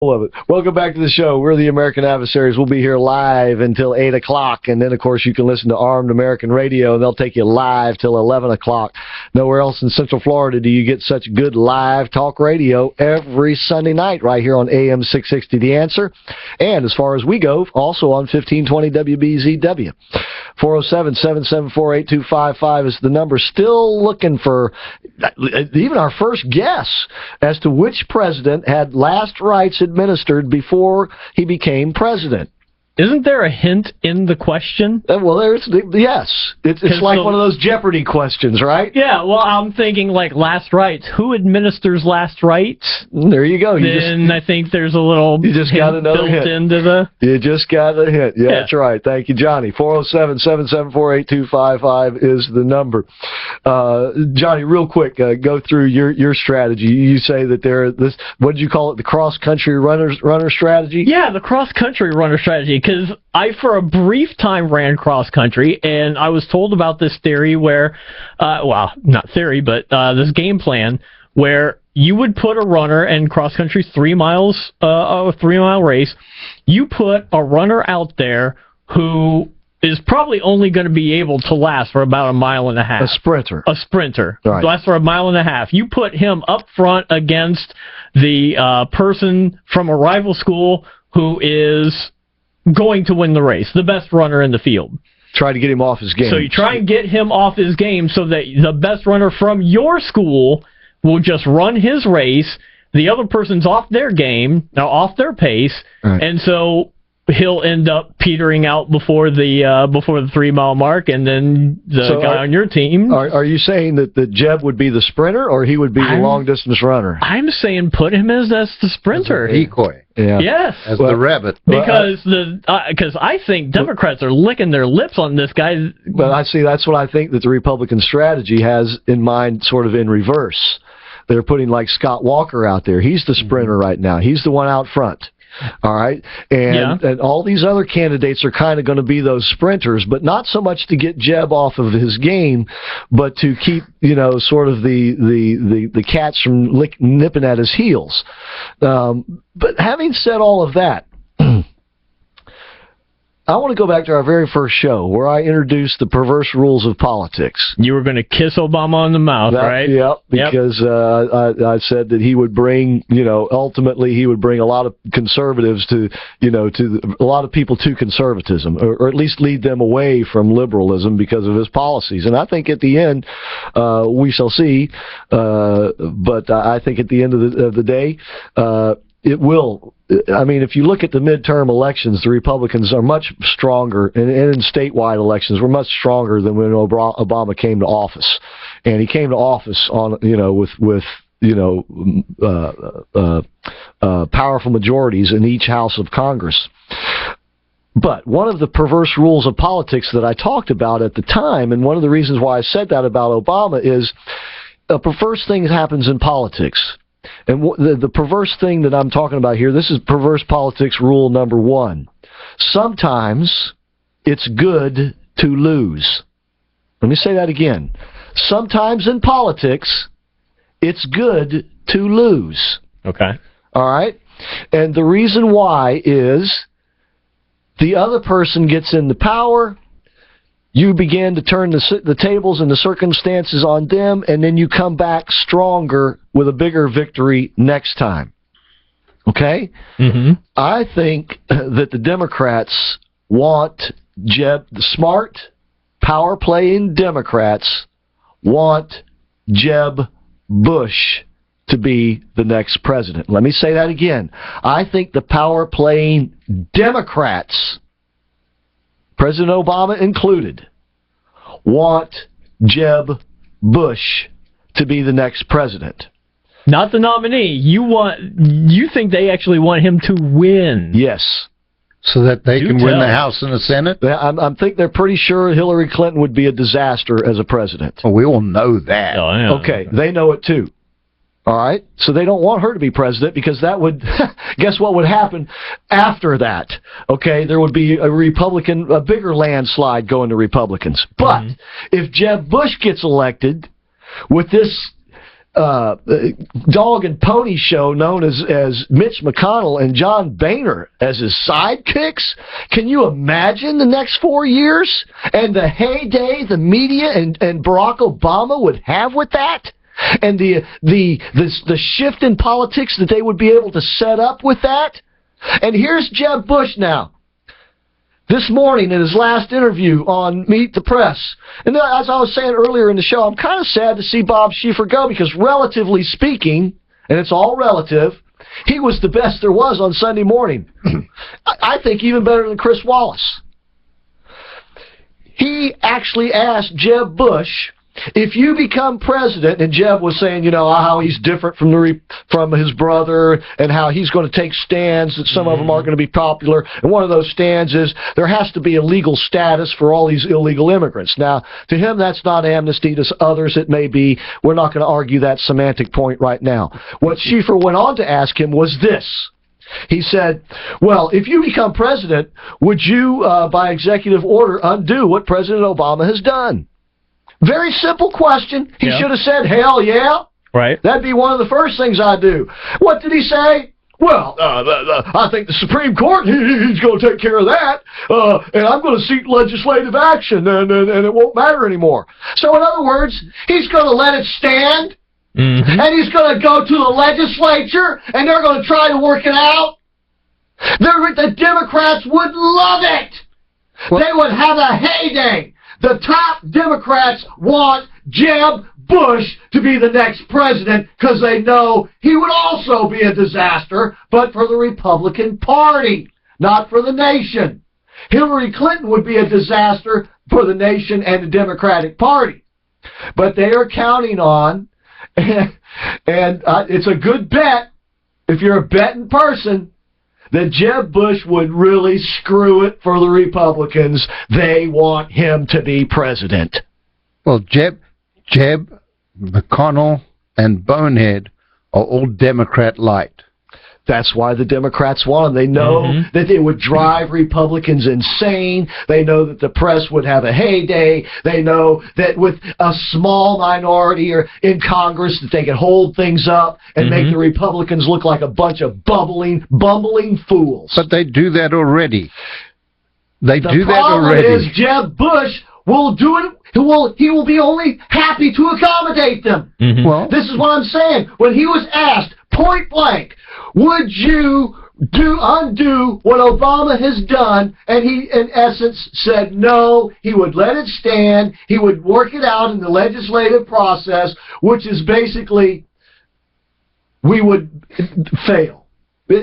Love it. Welcome back to the show. We're the American Adversaries. We'll be here live until 8 o'clock. And then, of course, you can listen to Armed American Radio, and they'll take you live till 11 o'clock. Nowhere else in Central Florida do you get such good live talk radio every Sunday night right here on AM 660 The Answer. And as far as we go, also on 1520 WBZW. 407-774-8255 is the number. Still looking for even our first guess as to which president had last rites administered before he became president. Isn't there a hint in the question? Well, yes. It's like one of those Jeopardy questions, right? Yeah, well, I'm thinking like last rites. Who administers last rites? There you go. I think there's a little you just got another built hint. Into the... You just got a hint. Yeah, that's right. Thank you, Johnny. 407-774-8255 is the number. Johnny, real quick, go through your strategy. You say that what did you call it, the cross-country runner strategy? Yeah, the cross-country runner strategy. Because I, for a brief time, ran cross-country, and I was told about this theory where, well, not theory, but this game plan where you would put a runner in cross-country 3 miles, a 3-mile race. You put a runner out there who is probably only going to be able to last for about a mile and a half. A sprinter. A sprinter. Right. Lasts for a mile and a half. You put him up front against the person from a rival school who is going to win the race, the best runner in the field. Try to get him off his game. So you try and get him off his game so that the best runner from your school will just run his race. The other person's off their game, now off their pace, right. And so he'll end up petering out before the 3-mile mark, and then the guy on your team. Are you saying that Jeb would be the sprinter, or he would be the long-distance runner? I'm saying put him as the sprinter. As a decoy. Yeah. Yes. As the rabbit. Because I think Democrats are licking their lips on this guy. But I see that's what I think that the Republican strategy has in mind, sort of in reverse. They're putting like Scott Walker out there. He's the sprinter right now. He's the one out front. All right, and all these other candidates are kind of going to be those sprinters, but not so much to get Jeb off of his game, but to keep sort of the cats from nipping at his heels. But having said all of that, I want to go back to our very first show where I introduced the perverse rules of politics. You were going to kiss Obama on the mouth, right? Yeah, because I said that he would bring, ultimately he would bring a lot of conservatives to a lot of people to conservatism, or at least lead them away from liberalism because of his policies. And I think at the end, we shall see, but I think at the end of the day, it will. I mean, if you look at the midterm elections, the Republicans are much stronger, and in statewide elections, were much stronger than when Obama came to office. And he came to office on, with powerful majorities in each house of Congress. But one of the perverse rules of politics that I talked about at the time, and one of the reasons why I said that about Obama, is a perverse thing happens in politics. And the perverse thing that I'm talking about here, this is perverse politics rule number 1. Sometimes it's good to lose. Let me say that again. Sometimes in politics, it's good to lose. Okay. All right? And the reason why is the other person gets into power, you begin to turn the tables and the circumstances on them, and then you come back stronger with a bigger victory next time. Okay? Mm-hmm. I think that the Democrats want the smart, power-playing Democrats want Jeb Bush to be the next president. Let me say that again. I think the power-playing Democrats, President Obama included, want Jeb Bush to be the next president. Not the nominee. You think they actually want him to win? Yes. So that they can win the House and the Senate? I think they're pretty sure Hillary Clinton would be a disaster as a president. Well, we all know that. Oh, yeah. Okay, they know it too. All right? So they don't want her to be president because that would, guess what would happen after that? Okay, there would be a bigger landslide going to Republicans. But if Jeb Bush gets elected with this dog and pony show known as Mitch McConnell and John Boehner as his sidekicks? Can you imagine the next 4 years and the heyday the media and Barack Obama would have with that? And the shift in politics that they would be able to set up with that? And here's Jeb Bush now. This morning in his last interview on Meet the Press. And as I was saying earlier in the show, I'm kind of sad to see Bob Schieffer go because relatively speaking, and it's all relative, he was the best there was on Sunday morning. I think even better than Chris Wallace. He actually asked Jeb Bush, if you become president, and Jeb was saying, how he's different from his brother and how he's going to take stands that some of them aren't going to be popular. And one of those stands is there has to be a legal status for all these illegal immigrants. Now, to him, that's not amnesty. To others, it may be. We're not going to argue that semantic point right now. What Schieffer went on to ask him was this. He said, well, if you become president, would you, by executive order, undo what President Obama has done? Very simple question. He should have said, hell yeah. Right. That'd be one of the first things I'd do. What did he say? Well, I think the Supreme Court, he's going to take care of that, and I'm going to seek legislative action, and it won't matter anymore. So in other words, he's going to let it stand, and he's going to go to the legislature, and they're going to try to work it out. The Democrats would love it. They would have a heyday. The top Democrats want Jeb Bush to be the next president because they know he would also be a disaster, but for the Republican Party, not for the nation. Hillary Clinton would be a disaster for the nation and the Democratic Party. But they are counting on, and it's a good bet, if you're a betting person, that Jeb Bush would really screw it for the Republicans. They want him to be president. Well, Jeb, McConnell, and Bonehead are all Democrat light. That's why the Democrats want him. They know that they would drive Republicans insane. They know that the press would have a heyday. They know that with a small minority or in Congress that they could hold things up and make the Republicans look like a bunch of bumbling fools. But they do that already. The problem is Jeb Bush will do it. He will be only happy to accommodate them. Well, this is what I'm saying. When he was asked point blank, would you undo what Obama has done? And he, in essence, said no. He would let it stand. He would work it out in the legislative process, which is basically we would fail.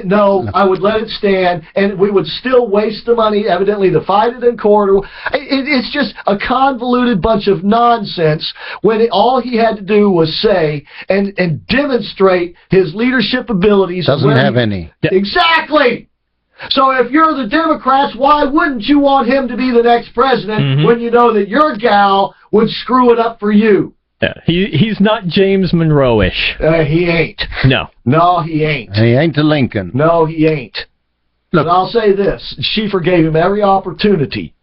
No, I would let it stand, and we would still waste the money, evidently, to fight it in court. It's just a convoluted bunch of nonsense when all he had to do was say and demonstrate his leadership abilities. Doesn't have any. Exactly. So if you're the Democrats, why wouldn't you want him to be the next president when you know that your gal would screw it up for you? Yeah, he's not James Monroe-ish. He ain't. No, he ain't. He ain't a Lincoln. No, he ain't. Look, but I'll say this. Schieffer gave him every opportunity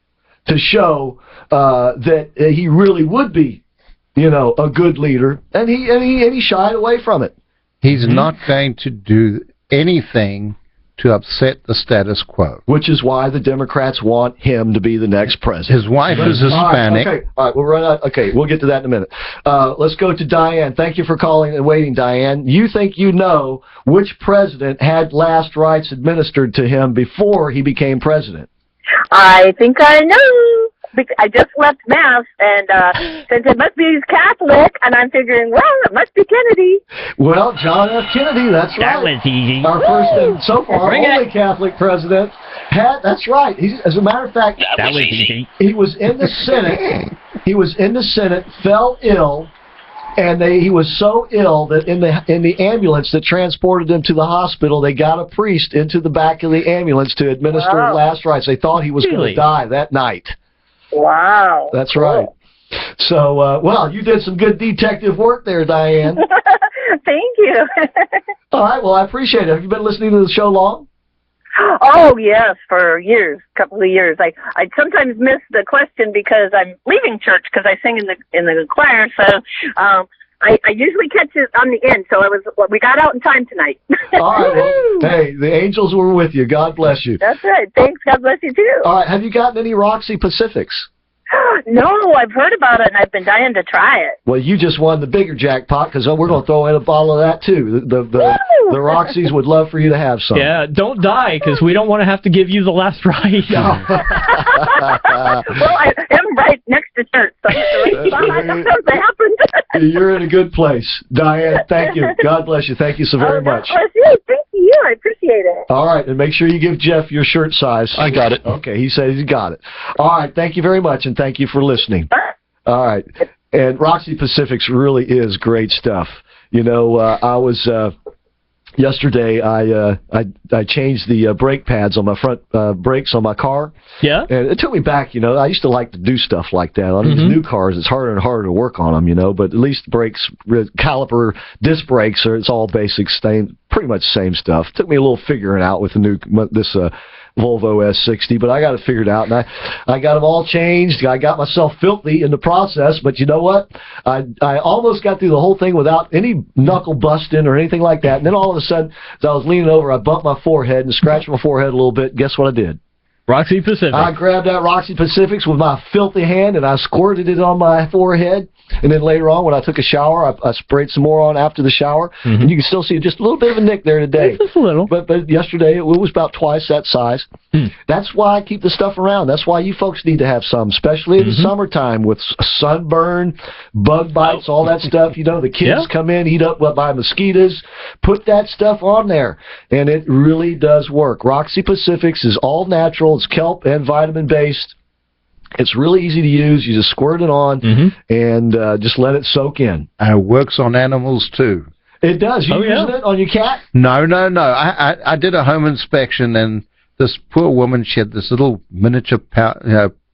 to show that he really would be, a good leader, and he shied away from it. He's not going to do anything to upset the status quo. Which is why the Democrats want him to be the next president. His wife is Hispanic. All right, we'll run out. Okay, we'll get to that in a minute. Let's go to Diane. Thank you for calling and waiting, Diane. You think you know which president had last rites administered to him before he became president? I think I know. I just left Mass, and since it must be Catholic, and I'm figuring, well, it must be Kennedy. Well, John F. Kennedy, that's right. That was easy. Our first and so far only Catholic president. That's right. As a matter of fact, that was easy. He was in the Senate. Fell ill, and he was so ill that in the ambulance that transported him to the hospital, they got a priest into the back of the ambulance to administer last rites. They thought he was going to die that night. Wow. That's right. So, well, you did some good detective work there, Diane. Thank you. All right, well, I appreciate it. Have you been listening to the show long? Oh, yes, for years, couple of years. I sometimes miss the question because I'm leaving church because I sing in the choir, so I usually catch it on the end, so we got out in time tonight. All right. Well, hey, the angels were with you. God bless you. That's right. Thanks. God bless you, too. All right. Have you gotten any Roxy Pacifics? No, I've heard about it, and I've been dying to try it. Well, you just won the bigger jackpot because we're going to throw in a bottle of that, too. The Roxys would love for you to have some. Yeah, don't die because we don't want to have to give you the last ride. Well, I am right next to church, so sometimes that happens. You're in a good place. Diane, thank you. God bless you. Thank you so very much. God bless you. Thank you. I appreciate it. All right, and make sure you give Jeff your shirt size. I got it. Okay, he says he got it. All right, thank you very much, and thank you for listening. All right, and Roxy Pacifics really is great stuff. You know, I was yesterday. I changed the brake pads on my front brakes on my car. Yeah. And it took me back. You know, I used to like to do stuff like that on these new cars. It's harder and harder to work on them. You know, but at least brakes, caliper, disc brakes it's all basic, pretty much the same stuff. It took me a little figuring out with this Volvo S60, but I got it figured out, and I got them all changed. I got myself filthy in the process, but you know what? I almost got through the whole thing without any knuckle busting or anything like that, and then all of a sudden, as I was leaning over, I bumped my forehead and scratched my forehead a little bit. Guess what I did? Roxy Pacific. I grabbed that Roxy Pacifics with my filthy hand, and I squirted it on my forehead. And then later on, when I took a shower, I sprayed some more on after the shower. And you can still see just a little bit of a nick there today. Just a little. But yesterday, it was about twice that size. That's why I keep the stuff around. That's why you folks need to have some, especially in the summertime with sunburn, bug bites, all that stuff. You know, the kids come in, eat up by mosquitoes. Put that stuff on there, and it really does work. Roxy Pacifics is all natural. It's kelp and vitamin-based. It's really easy to use. You just squirt it on and just let it soak in. And it works on animals, too. It does. You using it on your cat? No. I did a home inspection, and this poor woman, she had this little miniature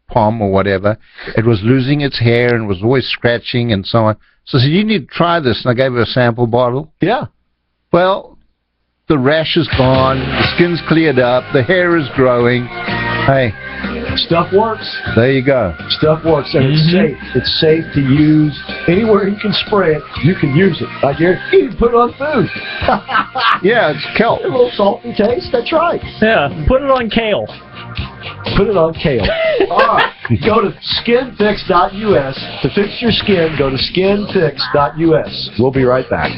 pom or whatever. It was losing its hair and was always scratching and so on. So I said, you need to try this. And I gave her a sample bottle. Yeah. Well, the rash is gone. The skin's cleared up. The hair is growing. Hey. Stuff works. There you go. Stuff works, and it's safe. It's safe to use. Anywhere you can spray it, you can use it. I guarantee you can put it on food. Yeah, it's kelp. A little salty taste. That's right. Yeah, put it on kale. Put it on kale. All right. Go to skinfix.us. To fix your skin, go to skinfix.us. We'll be right back.